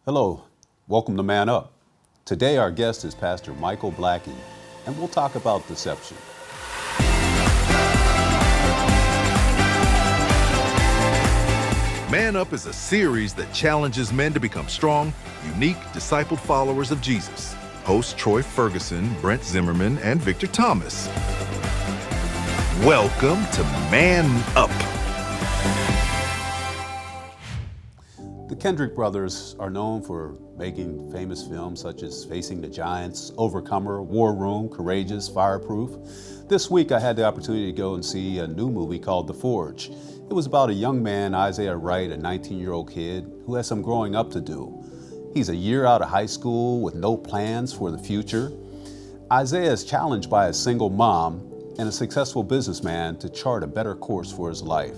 Hello, welcome to Man Up. Today our guest is Pastor Michael Blackie, and we'll talk about deception. Man Up is a series that challenges men to become strong, unique, discipled followers of Jesus. Hosts Troy Ferguson, Brent Zimmerman, and Victor Thomas. Welcome to Man Up. The Kendrick brothers are known for making famous films such as Facing the Giants, Overcomer, War Room, Courageous, Fireproof. This week I had the opportunity to go and see a new movie called The Forge. It was about a young man, Isaiah Wright, a 19-year-old kid who has some growing up to do. He's a year out of high school with no plans for the future. Isaiah is challenged by a single mom and a successful businessman to chart a better course for his life.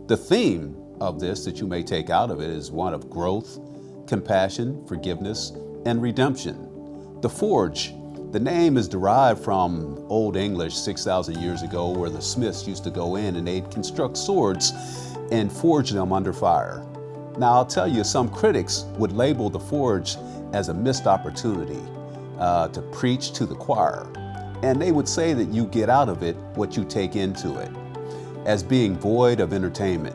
The theme of this that you may take out of it is one of growth, compassion, forgiveness, and redemption. The Forge, the name is derived from Old English 6,000 years ago, where the smiths used to go in and they'd construct swords and forge them under fire. Now I'll tell you, some critics would label the Forge as a missed opportunity to preach to the choir. And they would say that you get out of it what you take into it, as being void of entertainment.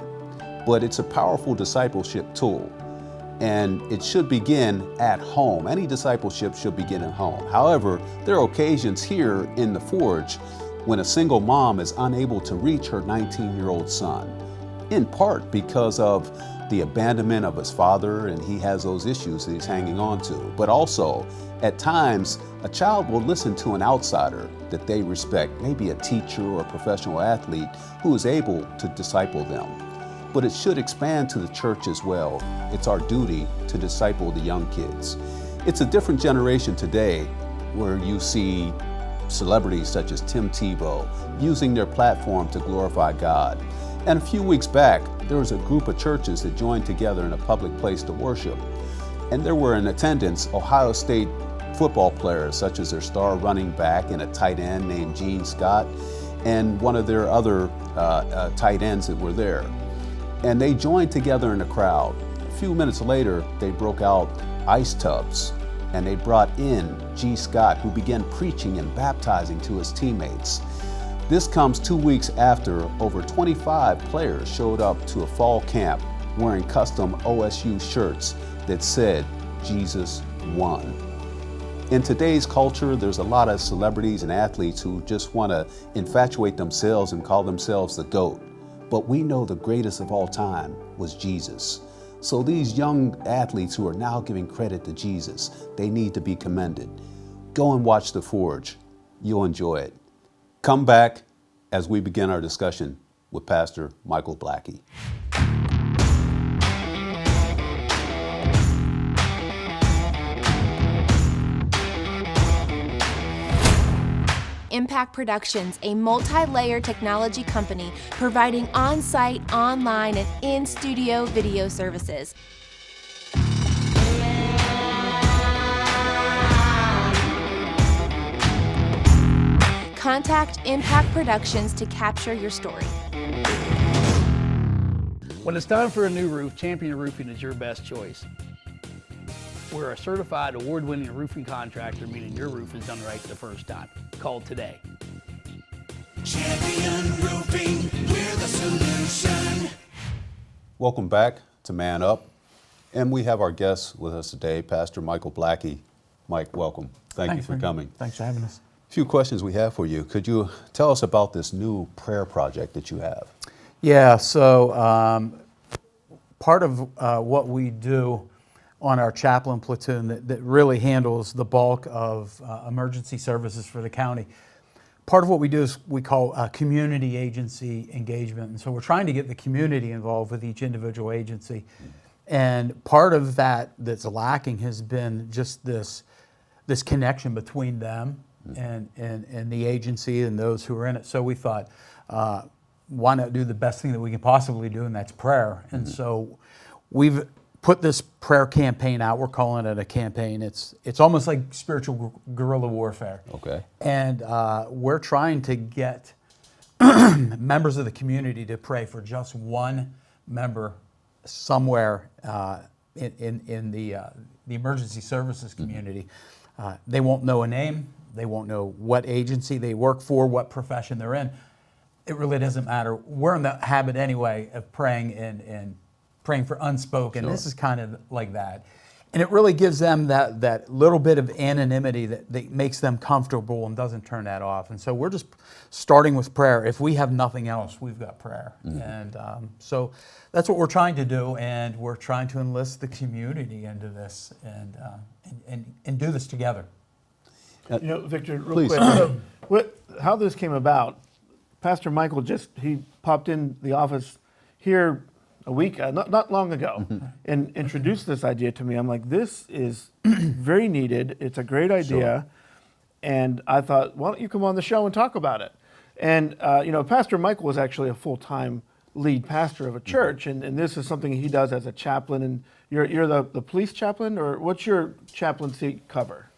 But it's a powerful discipleship tool, and it should begin at home. Any discipleship should begin at home. However, there are occasions here in the Forge when a single mom is unable to reach her 19-year-old son, in part because of the abandonment of his father, and he has those issues that he's hanging on to. But also, at times, a child will listen to an outsider that they respect, maybe a teacher or a professional athlete who is able to disciple them. But it should expand to the church as well. It's our duty to disciple the young kids. It's a different generation today where you see celebrities such as Tim Tebow using their platform to glorify God. And a few weeks back, there was a group of churches that joined together in a public place to worship. And there were in attendance Ohio State football players, such as their star running back and a tight end named Gene Scott, and one of their other tight ends that were there. And they joined together in the crowd. A few minutes later, they broke out ice tubs, and they brought in G. Scott, who began preaching and baptizing to his teammates. This comes 2 weeks after over 25 players showed up to a fall camp wearing custom OSU shirts that said, "Jesus won." In today's culture, there's a lot of celebrities and athletes who just want to infatuate themselves and call themselves the GOAT. But we know the greatest of all time was Jesus. So these young athletes who are now giving credit to Jesus, they need to be commended. Go and watch The Forge. You'll enjoy it. Come back as we begin our discussion with Pastor Michael Blackie. Impact Productions, a multi-layer technology company providing on-site, online, and in-studio video services. Contact Impact Productions to capture your story. When it's time for a new roof, Champion Roofing is your best choice. We're a certified award-winning roofing contractor, meaning your roof is done right the first time. Call today. Champion Roofing, we're the solution. Welcome back to Man Up. And we have our guest with us today, Pastor Michael Blackie. Mike, welcome. Thank you for coming. Thanks for having us. A few questions we have for you. Could you tell us about this new prayer project that you have? Yeah, so part of what we do on our chaplain platoon that really handles the bulk of emergency services for the county. Part of what we do is we call community agency engagement. And so we're trying to get the community involved with each individual agency. And part of that that's lacking has been just this connection between them and the agency and those who are in it. So we thought, why not do the best thing that we can possibly do, and that's prayer. And so we've put this prayer campaign out. We're calling it a campaign. It's almost like spiritual guerrilla warfare. Okay. And we're trying to get members of the community to pray for just one member somewhere in the emergency services community. They won't know a name. They won't know what agency they work for, what profession they're in. It really doesn't matter. We're in the habit anyway of praying and praying for unspoken. Sure. This is kind of like that. And it really gives them that little bit of anonymity that makes them comfortable and doesn't turn that off. And so we're just starting with prayer. If we have nothing else, we've got prayer. And so that's what we're trying to do. And we're trying to enlist the community into this and do this together. You know, Victor, real Please. quick, how this came about, Pastor Michael he popped in the office here a week, not long ago, and introduced this idea to me. I'm like, this is very needed. It's a great idea. Sure. And I thought, why don't you come on the show and talk about it? And, you know, Pastor Michael was actually a full-time lead pastor of a church, and this is something he does as a chaplain. And you're the police chaplain, or what's your chaplaincy cover?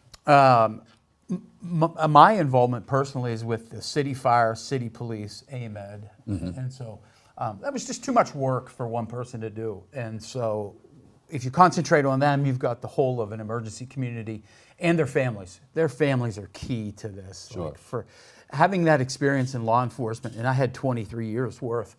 My involvement personally is with the city fire, city police, AMED, and so that was just too much work for one person to do. And so if you concentrate on them, you've got the whole of an emergency community and their families. Their families are key to this. Sure. Like for having that experience in law enforcement, and I had 23 years worth,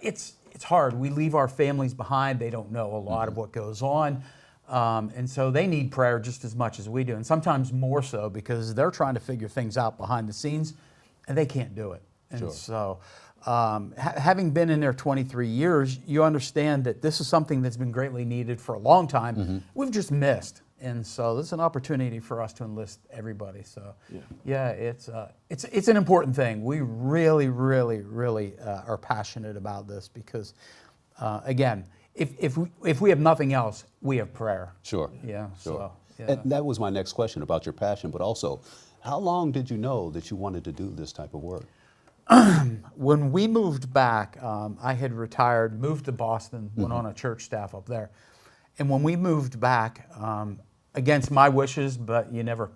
it's hard. We leave our families behind. They don't know a lot of what goes on. And so they need prayer just as much as we do, and sometimes more so because they're trying to figure things out behind the scenes, and they can't do it. And Sure. so having been in there 23 years, you understand that this is something that's been greatly needed for a long time. We've just missed. And so this is an opportunity for us to enlist everybody. So yeah, it's an important thing. We really, really, really are passionate about this because, again, if we have nothing else, we have prayer. Sure. Yeah. Sure. So yeah. And that was my next question about your passion, but also, how long did you know that you wanted to do this type of work? When we moved back, I had retired, moved to Boston, went on a church staff up there, and when we moved back, against my wishes, but you never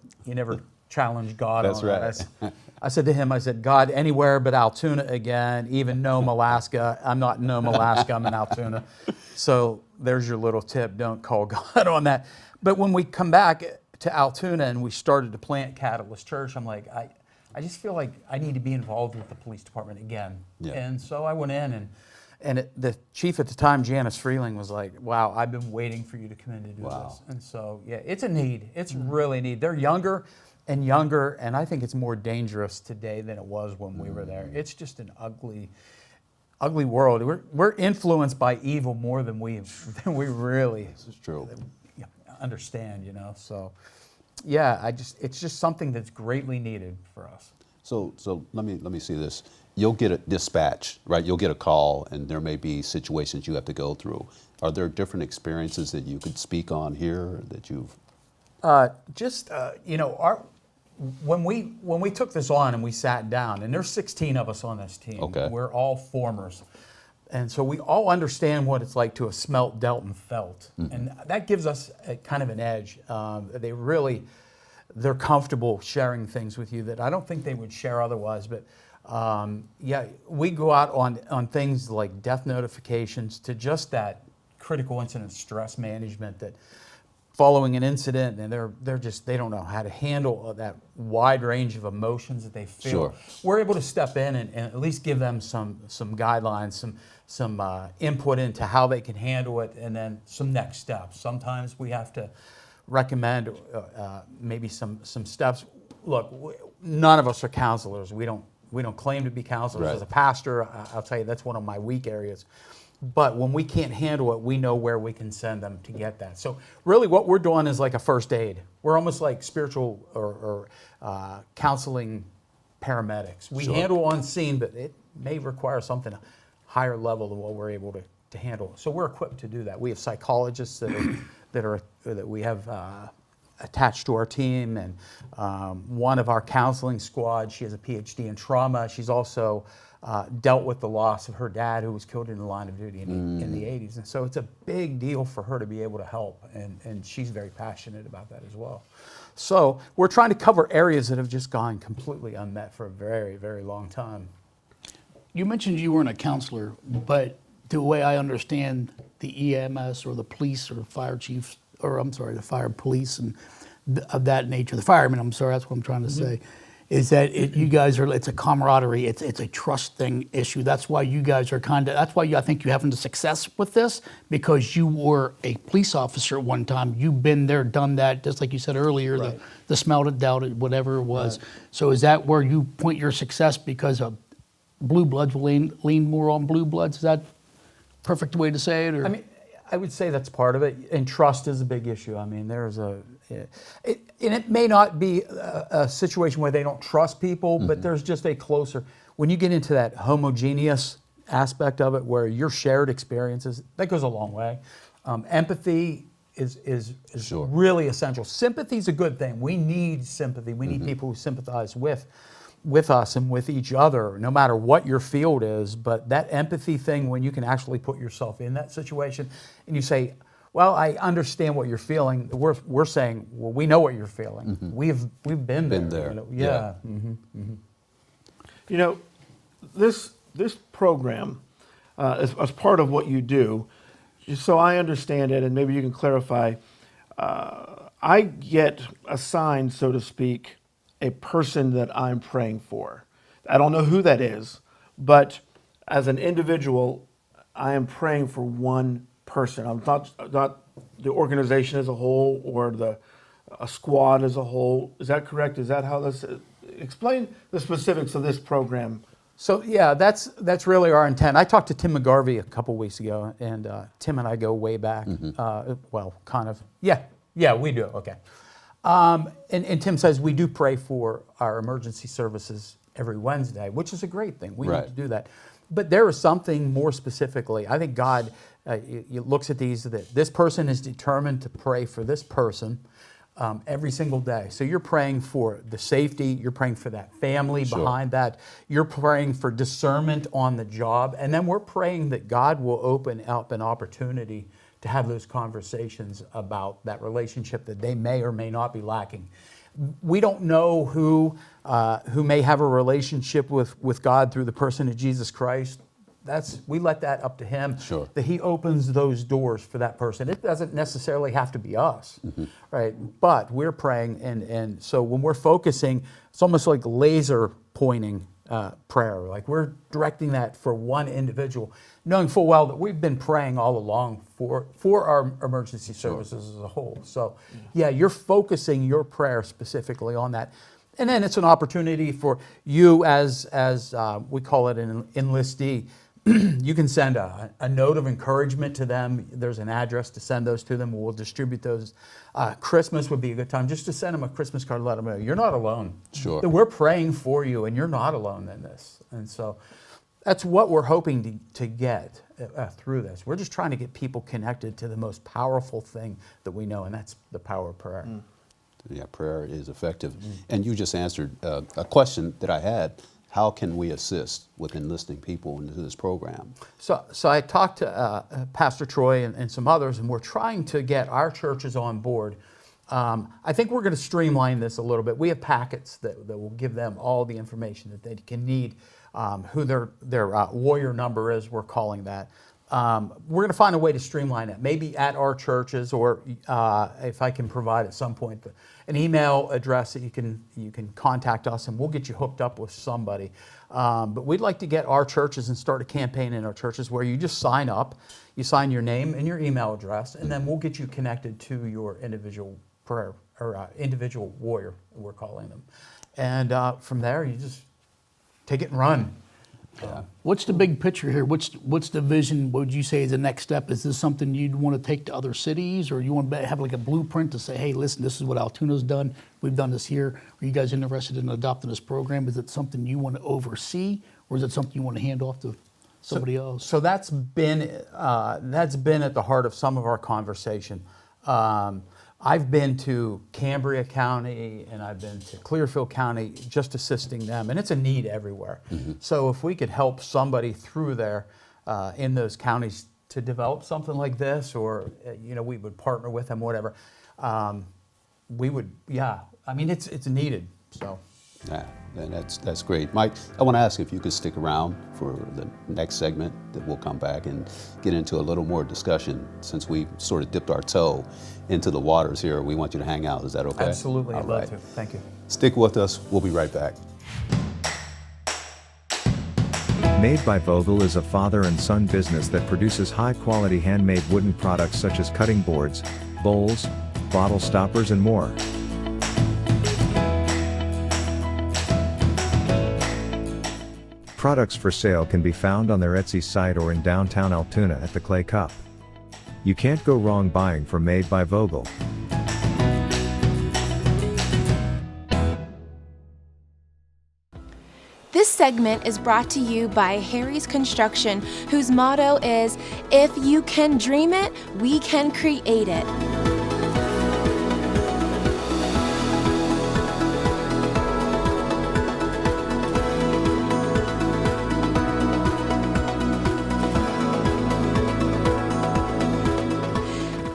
challenge God. That's on that. right. I said to him, I said, God, anywhere but Altoona again, even Nome, Alaska. I'm not in Nome, Alaska, I'm in Altoona. So there's your little tip, don't call God on that. But when we come back to Altoona and we started to plant Catalyst Church, I'm like, I just feel like I need to be involved with the police department again. Yeah. And so I went in the chief at the time, Janice Freeling, was like, wow, I've been waiting for you to come in to do this. And so, yeah, it's a need. It's really a need. They're younger, and I think it's more dangerous today than it was when we were there. It's just an ugly world. We're influenced by evil more than we really This is true. understand, you know. So, yeah, it's just something that's greatly needed for us. So let me see this. You'll get a dispatch, right? You'll get a call, and there may be situations you have to go through. Are there different experiences that you could speak on here that you've? When we took this on and we sat down, and there's 16 of us on this team. Okay. We're all formers. And so we all understand what it's like to have smelt, dealt, and felt. And that gives us a kind of an edge. They're comfortable sharing things with you that I don't think they would share otherwise. But we go out on things like death notifications to just that critical incident stress management that following an incident, and they don't know how to handle that wide range of emotions that they feel. Sure. We're able to step in and at least give them some guidelines, some input into how they can handle it, and then some next steps. Sometimes we have to recommend maybe some steps. Look, none of us are counselors. We don't claim to be counselors. Right. As a pastor, I'll tell you that's one of my weak areas. But when we can't handle it, we know where we can send them to get that. So really what we're doing is like a first aid. We're almost like spiritual or counseling paramedics. We Sure. handle on scene, but it may require something higher level than what we're able to handle. So we're equipped to do that. We have psychologists that we have attached to our team, and one of our counseling squad, she has a PhD in trauma. She's also dealt with the loss of her dad, who was killed in the line of duty in the 80s. And so it's a big deal for her to be able to help, and she's very passionate about that as well. So we're trying to cover areas that have just gone completely unmet for a very, very long time. You mentioned you weren't a counselor, but the way I understand the EMS or the police or fire chiefs, or I'm sorry, the fire police and of that nature, the firemen, I'm sorry, that's what I'm trying to say, is that you guys are, it's a camaraderie, it's a trust thing issue. That's why you guys are that's why I think you're having the success with this, because you were a police officer at one time. You've been there, done that, just like you said earlier, Right. the smelled it, doubted, whatever it was. Right. So is that where you point your success, because of blue bloods will lean more on blue bloods? Is that perfect way to say it? Or? I mean, I would say that's part of it, and trust is a big issue. I mean, and it may not be a situation where they don't trust people, but there's just a closer, when you get into that homogeneous aspect of it, where your shared experiences, that goes a long way. Empathy is Sure. really essential. Sympathy is a good thing. We need sympathy. We need people who sympathize with us and with each other, no matter what your field is. But that empathy thing, when you can actually put yourself in that situation and you say, well, I understand what you're feeling. We're saying, well, we know what you're feeling. We've been there. there. You know? Yeah. You know, this program, as part of what you do, just so I understand it, and maybe you can clarify, I get assigned, so to speak, a person that I'm praying for. I don't know who that is, but as an individual, I am praying for one person. I'm not the organization as a whole or a squad as a whole. Is that correct? Is that how this? Explain the specifics of this program. So yeah, that's really our intent. I talked to Tim McGarvey a couple weeks ago, and Tim and I go way back. Well, kind of. Yeah, we do. Okay. And Tim says we do pray for our emergency services every Wednesday, which is a great thing. We need to do that. But there is something more specifically. I think God looks at these, that this person is determined to pray for this person every single day. So you're praying for the safety, you're praying for that family behind that, you're praying for discernment on the job, and then we're praying that God will open up an opportunity to have those conversations about that relationship that they may or may not be lacking. We don't know who may have a relationship with God through the person of Jesus Christ. We let that up to Him. Sure. That He opens those doors for that person. It doesn't necessarily have to be us, right? But we're praying, and so when we're focusing, it's almost like laser pointing prayer. Like we're directing that for one individual, knowing full well that we've been praying all along for our emergency services as a whole. So yeah, you're focusing your prayer specifically on that. And then it's an opportunity for you as we call it an enlistee. You can send a note of encouragement to them. There's an address to send those to them. We'll distribute those. Christmas would be a good time just to send them a Christmas card, let them know you're not alone. Sure. That we're praying for you and you're not alone in this. And so that's what we're hoping to get through this. We're just trying to get people connected to the most powerful thing that we know, and that's the power of prayer. Yeah, prayer is effective. And you just answered a question that I had. How can we assist with enlisting people into this program? So I talked to Pastor Troy and some others, and we're trying to get our churches on board. I think we're going to streamline this a little bit. We have packets that will give them all the information that they can need, who their warrior number is, we're calling that. We're going to find a way to streamline it, maybe at our churches, or if I can provide at some point an email address that you can contact us, and we'll get you hooked up with somebody. But we'd like to get our churches and start a campaign in our churches where you just sign up, you sign your name and your email address, and then we'll get you connected to your individual prayer or individual warrior, we're calling them. And from there, you just take it and run. What's the big picture here? What's the vision? What would you say is the next step? Is this something you'd want to take to other cities, or you want to have like a blueprint to say, hey, listen, this is what Altoona's done. We've done this here. Are you guys interested in adopting this program? Is it something you want to oversee, or is it something you want to hand off to somebody else? So that's been at the heart of some of our conversation. I've been to Cambria County and I've been to Clearfield County just assisting them, and it's a need everywhere. So if we could help somebody through there in those counties to develop something like this, or we would partner with them, whatever, we would. Yeah, I mean it's needed. So Yeah, and that's great. Mike, I want to ask if you could stick around for the next segment that we'll come back and get into a little more discussion. Since we sort of dipped our toe into the waters here, we want you to hang out. Is that okay? Absolutely, All I'd right. love to. Thank you. Stick with us. We'll be right back. Made by Vogel is a father and son business that produces high-quality handmade wooden products such as cutting boards, bowls, bottle stoppers, and more. Products for sale can be found on their Etsy site or in downtown Altoona at the Clay Cup. You can't go wrong buying from Made by Vogel. This segment is brought to you by Harry's Construction, whose motto is, "If you can dream it, we can create it."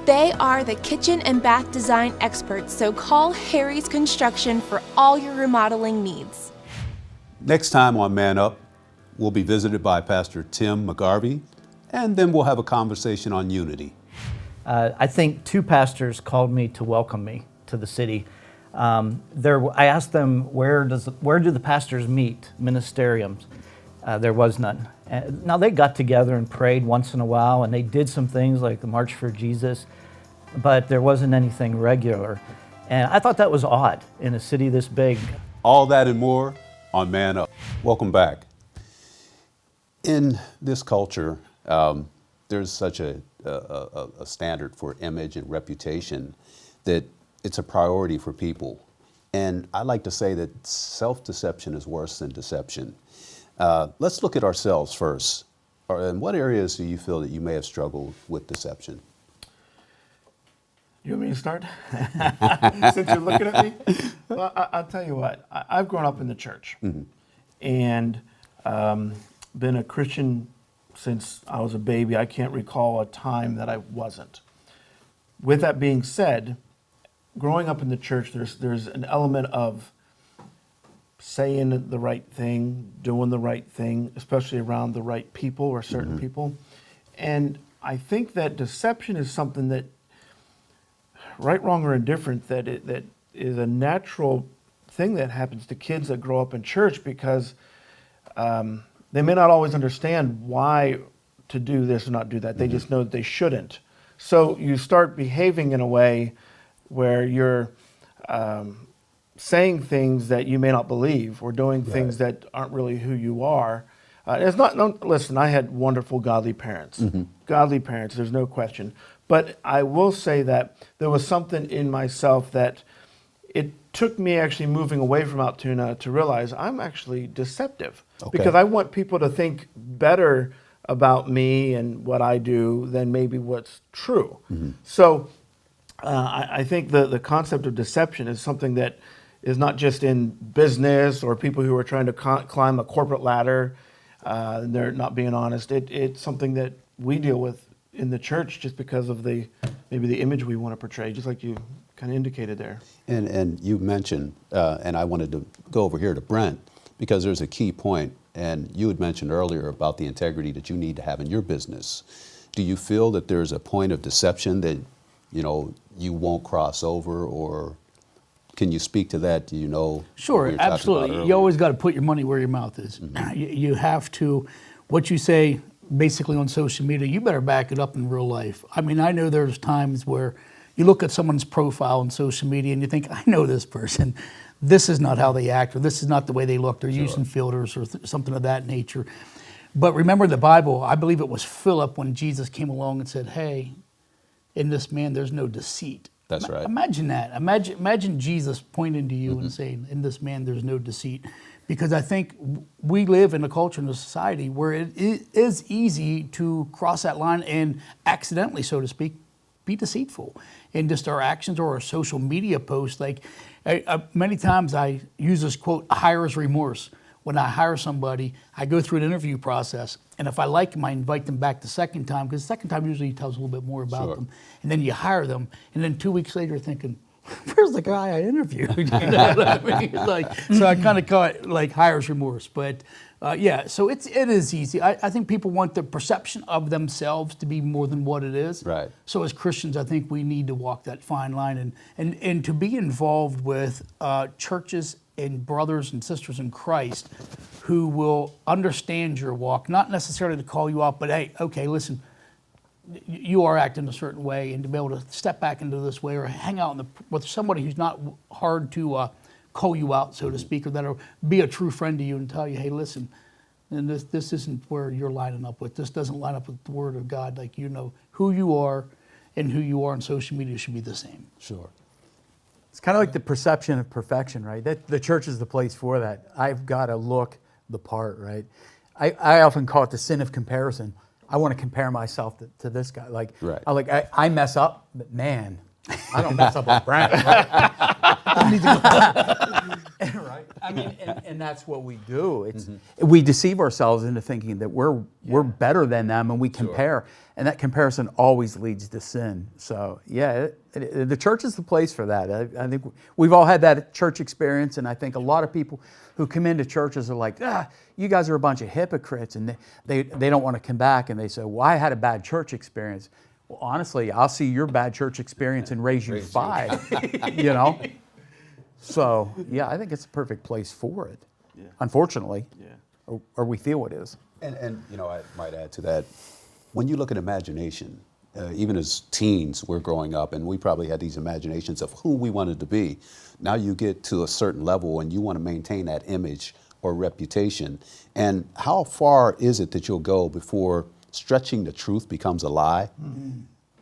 They are the kitchen and bath design experts, so call Harry's Construction for all your remodeling needs. Next time on Man Up, we'll be visited by Pastor Tim McGarvey, and then we'll have a conversation on unity. I think two pastors called me to welcome me to the city. I asked them, where do the pastors meet, ministeriums? There was none. Now they got together and prayed once in a while, and they did some things like the March for Jesus, but there wasn't anything regular. And I thought that was odd in a city this big. All that and more on Man Up. Welcome back. In this culture, there's such a standard for image and reputation that it's a priority for people. And I like to say that self-deception is worse than deception. Let's look at ourselves first. In what areas do you feel that you may have struggled with deception? You want me to start? Since you're looking at me? Well, I'll tell you what. I've grown up in the church and been a Christian since I was a baby. I can't recall a time that I wasn't. With that being said, growing up in the church, there's an element of saying the right thing, doing the right thing, especially around the right people or certain people. And I think that deception is something that, right, wrong, or indifferent, that is a natural thing that happens to kids that grow up in church because they may not always understand why to do this or not do that. They just know that they shouldn't. So you start behaving in a way where you're saying things that you may not believe or doing things that aren't really who you are. It's not. No, listen, I had wonderful, godly parents. Godly parents, there's no question. But I will say that there was something in myself that it took me actually moving away from Altoona to realize I'm actually deceptive. Because I want people to think better about me and what I do than maybe what's true. So I think the concept of deception is something that is not just in business or people who are trying to climb a corporate ladder. They're not being honest. It's something that we deal with in the church just because of maybe the image we want to portray, just like you kind of indicated there. And you mentioned, and I wanted to go over here to Brent, because there's a key point, and you had mentioned earlier about the integrity that you need to have in your business. Do you feel that there's a point of deception that, you won't cross over, or can you speak to that? Do you know? Sure, absolutely. You always got to put your money where your mouth is. You have to, what you say basically on social media, you better back it up in real life. I mean, I know there's times where you look at someone's profile on social media and you think, I know this person. This is not how they act, or this is not the way they look. They're using filters or something of that nature. But remember the Bible, I believe it was Philip when Jesus came along and said, hey, in this man there's no deceit. That's right. Imagine that. Imagine Jesus pointing to you and saying, in this man there's no deceit. Because I think we live in a culture and a society where it is easy to cross that line and accidentally, so to speak, be deceitful in just our actions or our social media posts. Like many times I use this quote, hires remorse. When I hire somebody, I go through an interview process, and if I like them, I invite them back the second time, because the second time usually tells a little bit more about them. And then you hire them, and then 2 weeks later you're thinking, where's the guy I interviewed? You know what I mean? Like, so I kind of call it like buyer's remorse. But yeah, so it is easy. I think people want the perception of themselves to be more than what it is. Right. So as Christians, I think we need to walk that fine line and to be involved with churches and brothers and sisters in Christ who will understand your walk, not necessarily to call you out, but hey, okay, listen, you are acting a certain way, and to be able to step back into this way or hang out with somebody who's not hard to call you out, so to speak, or that'll be a true friend to you and tell you, hey, listen, and this isn't where you're lining up with. This doesn't line up with the Word of God. Like, you know who you are, and who you are on social media should be the same. Sure. It's kind of like the perception of perfection, right? That the church is the place for that. I've got to look the part, right? I often call it the sin of comparison. I want to compare myself to this guy. Like, Right. I mess up, but man, I don't mess up with Brent. Right? I mean, and that's what we do. It's we deceive ourselves into thinking that we're better than them, and we compare, and that comparison always leads to sin. So yeah, the church is the place for that. I think we've all had that church experience, and I think a lot of people who come into churches are like, you guys are a bunch of hypocrites, and they don't want to come back, and they say, well, I had a bad church experience. Well, honestly, I'll see your bad church experience and raise you 5, you know? So, yeah, I think it's a perfect place for it, unfortunately, or we feel it is. And you know, I might add to that, when you look at imagination, even as teens, we're growing up, and we probably had these imaginations of who we wanted to be. Now you get to a certain level, and you want to maintain that image or reputation. And how far is it that you'll go before stretching the truth becomes a lie,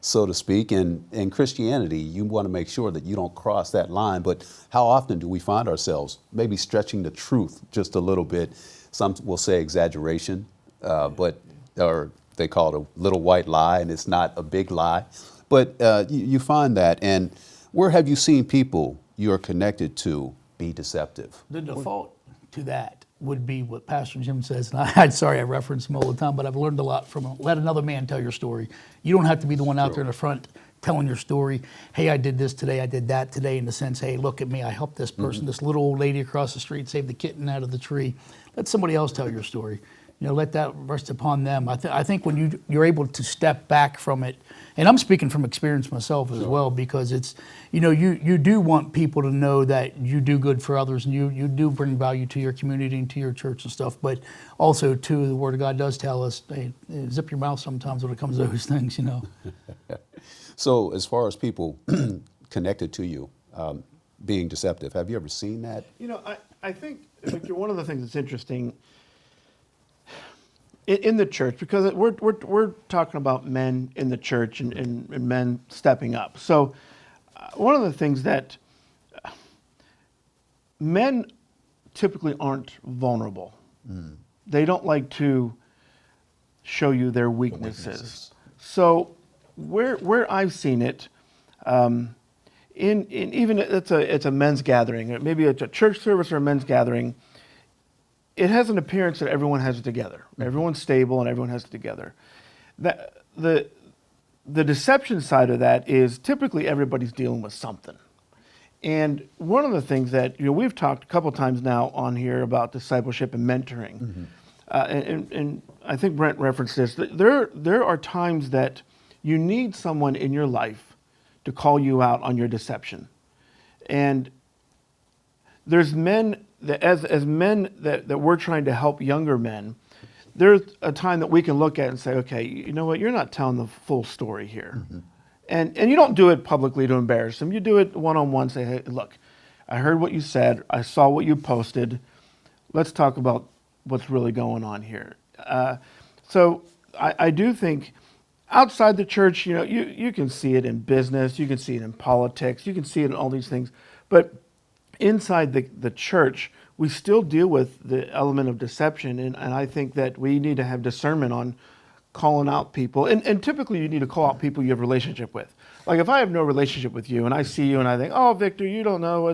so to speak? And in Christianity, you want to make sure that you don't cross that line. But how often do we find ourselves maybe stretching the truth just a little bit? Some will say exaggeration, or they call it a little white lie, and it's not a big lie. But you find that. And where have you seen people you're connected to be deceptive? The default to that would be what Pastor Jim says, and I'm sorry I reference him all the time, but I've learned a lot from him. Let another man tell your story. You don't have to be the one out there in the front telling your story. Hey, I did this today, I did that today, in the sense, hey, look at me, I helped this person, this little old lady across the street save the kitten out of the tree. Let somebody else tell your story. You know, let that rest upon them. I think when you're able to step back from it, and I'm speaking from experience myself as well, because it's, you know, you do want people to know that you do good for others, and you do bring value to your community and to your church and stuff, but also too, the Word of God does tell us, hey, zip your mouth sometimes when it comes to those things, you know. So as far as people connected to you being deceptive, have you ever seen that? You know, I think, Victor, one of the things that's interesting in the church, because we're talking about men in the church and men stepping up. So one of the things that men typically aren't vulnerable. They don't like to show you their weaknesses. So where I've seen it, in even it's a men's gathering, maybe it's a church service or a men's gathering, it has an appearance that everyone has it together. Everyone's stable and everyone has it together. The deception side of that is typically everybody's dealing with something. And one of the things that, you know, we've talked a couple times now on here about discipleship and mentoring. And I think Brent referenced this. There are times that you need someone in your life to call you out on your deception. And there's men that, as men that we're trying to help younger men, there's a time that we can look at and say, okay, you know what, you're not telling the full story here. And you don't do it publicly to embarrass them. You do it one-on-one, say, hey, look, I heard what you said. I saw what you posted. Let's talk about what's really going on here. So I do think outside the church, you know, you can see it in business, you can see it in politics, you can see it in all these things. But inside the church, we still deal with the element of deception, and I think that we need to have discernment on calling out people. And typically you need to call out people you have a relationship with. Like if I have no relationship with you and I see you and I think, oh, Victor, you don't know,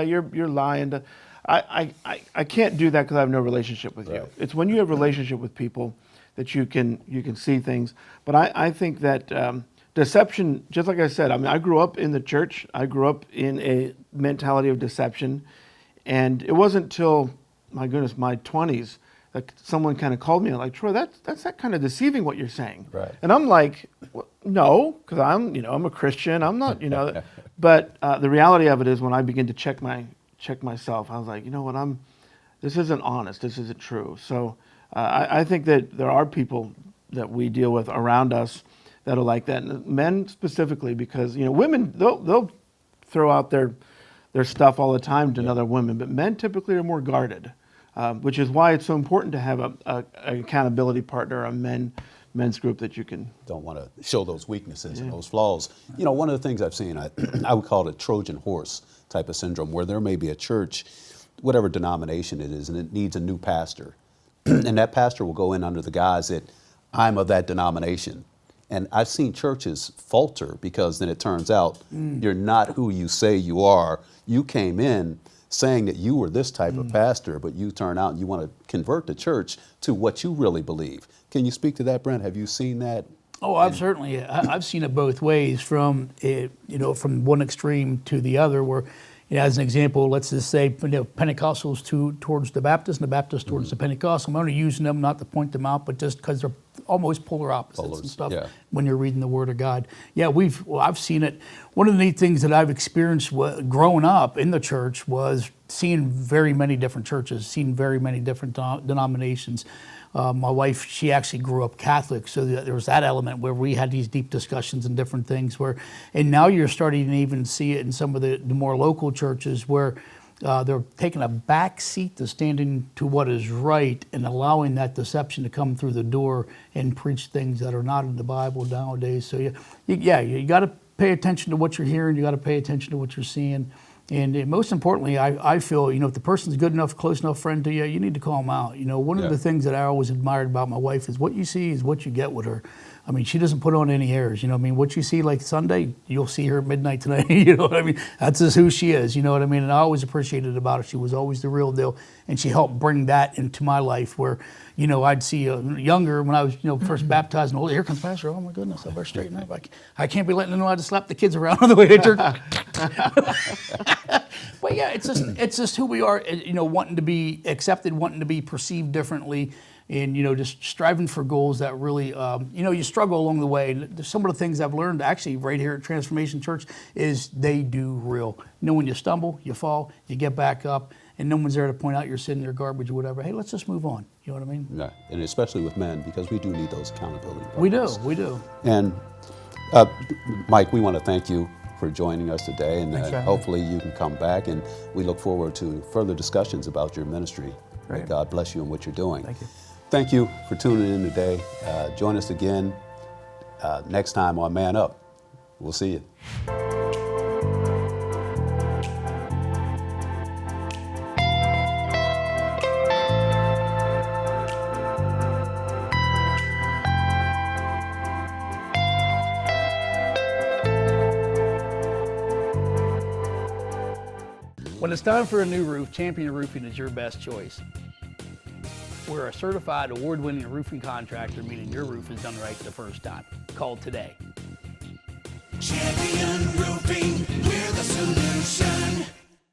you're lying. I can't do that because I have no relationship with you. It's when you have a relationship with people that you can see things. But I think that deception, just like I said, I mean, I grew up in the church. I grew up in a mentality of deception. And it wasn't till, my goodness, my 20s that someone kind of called me and like, Troy, that's that kind of deceiving what you're saying. Right. And I'm like, well, no, because I'm a Christian. I'm not, But the reality of it is when I begin to check myself, I was like, you know what, this isn't honest. This isn't true. So I think that there are people that we deal with around us that are like that, and men specifically, because women they'll throw out their stuff all the time to another women, but men typically are more guarded, which is why it's so important to have an accountability partner, a men's group that you can. Don't want to show those weaknesses and those flaws. One of the things I've seen, I would call it a Trojan horse type of syndrome, where there may be a church, whatever denomination it is, and it needs a new pastor. And that pastor will go in under the guise that I'm of that denomination. And I've seen churches falter because then it turns out you're not who you say you are. You came in saying that you were this type of pastor, but you turn out and you want to convert the church to what you really believe. Can you speak to that, Brent? Have you seen that? Oh, I've seen it both ways, from from one extreme to the other. Where, as an example, let's just say Pentecostals towards the Baptists and the Baptists towards the Pentecostal. I'm only using them not to point them out, but just because they're almost polar opposites and stuff. Yeah. When you're reading the Word of God, I've seen it. One of the neat things that I've experienced growing up in the church was seeing very many different churches, seeing very many different denominations. My wife, she actually grew up Catholic, so there was that element where we had these deep discussions and different things. And now you're starting to even see it in some of the more local churches where they're taking a back seat to standing to what is right and allowing that deception to come through the door and preach things that are not in the Bible nowadays. So you got to pay attention to what you're hearing. You got to pay attention to what you're seeing. And most importantly, I feel, if the person's a good enough, close enough friend to you, you need to call them out. One of the things that I always admired about my wife is what you see is what you get with her. I mean, she doesn't put on any airs. What you see like Sunday, you'll see her at midnight tonight. You know what I mean? That's just who she is. You know what I mean? And I always appreciated about her. She was always the real deal. And she helped bring that into my life where, I'd see younger when I was, first baptized and older. Here comes Pastor. Oh my goodness, I better straighten up. I can't be letting them know how to slap the kids around on the way to church. But yeah, it's just who we are. Wanting to be accepted, wanting to be perceived differently. And, just striving for goals that really, you struggle along the way. And some of the things I've learned actually right here at Transformation Church is they do real. When you stumble, you fall, you get back up, and no one's there to point out your sin, your garbage, or whatever. Hey, let's just move on. You know what I mean? Yeah, and especially with men, because we do need those accountability partners. We do. And Mike, we want to thank you for joining us today, and hopefully you can come back, and we look forward to further discussions about your ministry. May God bless you and what you're doing. Thank you. Thank you for tuning in today. Join us again next time on Man Up. We'll see you. When it's time for a new roof, Champion Roofing is your best choice. We're a certified award-winning roofing contractor, meaning your roof is done right the first time. Call today. Champion Roofing, we're the solution.